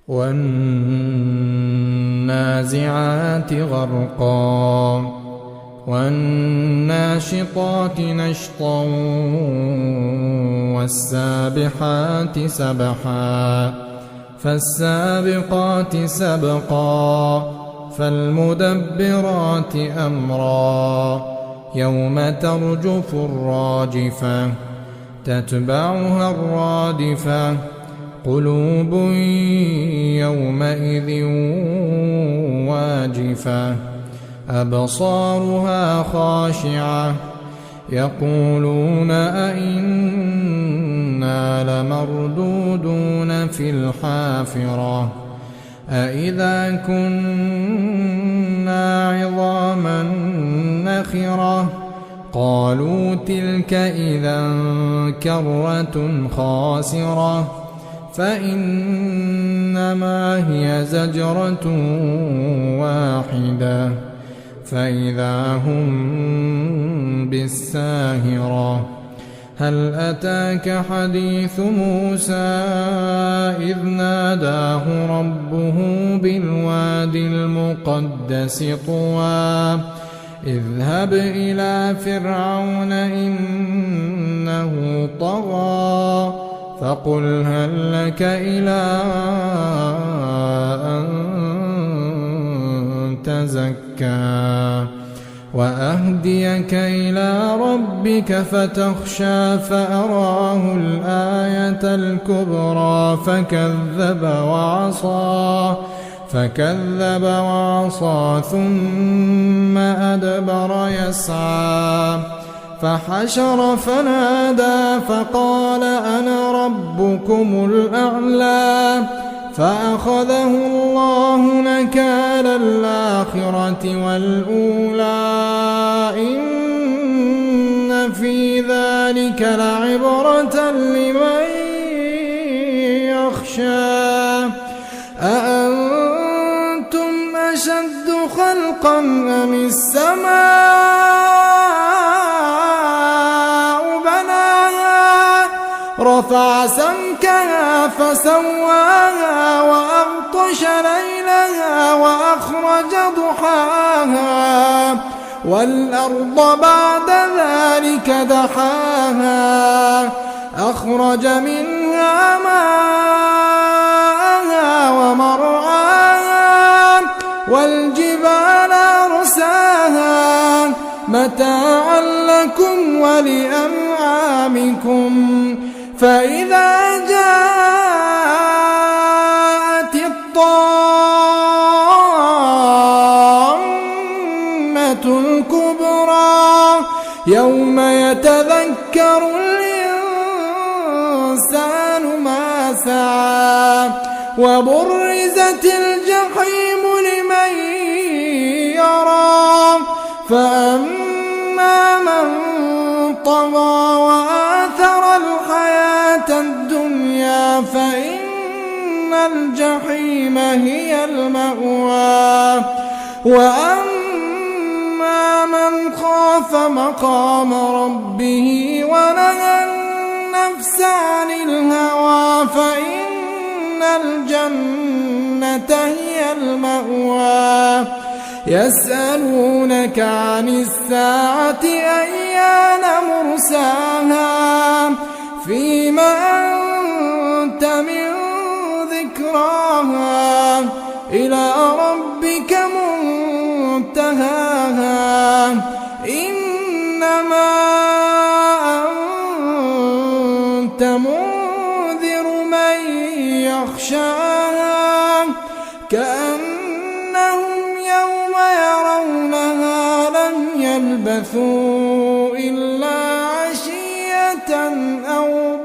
والنازعات غرقا والناشطات نشطا والسابحات سبحا فالسابقات سبقا فالمدبرات أمرا يوم ترجف الراجفة تتبعها الرادفة قلوب يومئذ واجفة أبصارها خاشعة يقولون أئنا لمردودون في الحافرة أئذا كنا عظاما نخرة قالوا تلك إذا كرة خاسرة فإنما هي زجرة واحدة فإذا هم بالساهرة هل أتاك حديث موسى إذ ناداه ربه بالواد المقدس طوى اذهب إلى فرعون إنه طغى فقل هل لك إلى أن تزكى وأهديك إلى ربك فتخشى فأراه الآية الكبرى فكذب وعصى ثم أدبر يسعى فحشر فنادى فقال أنا ربكم الأعلى فأخذه الله نكال الآخرة والأولى إن في ذلك لعبرة لمن يخشى أأنتم أشد خلقا أم السماء بناها رفع سمكها فسواها وأغطش ليلها وأخرج ضحاها والأرض بعد ذلك دحاها أخرج منها ماءها ومرعاها والجبال أرساها متاعا لكم ولأنعامكم فإذا جاءت الطامة الكبرى يوم يتذكر الإنسان ما سعى وبرزت الجحيم لمن يرى فأما من طغى وآثر الحياة الدنيا فإن الجحيم هي المأوى وأما من خاف مقام ربه ونهى النفس عن الهوى فإن الجنة هي المأوى يسألونك عن الساعة أيان مرساها فيم أنت من ذكراها إلى ربك منتهاها إنما أنت منذر من يخشاها كأنهم يوم يرونها لم يلبثوا إلا عشية أو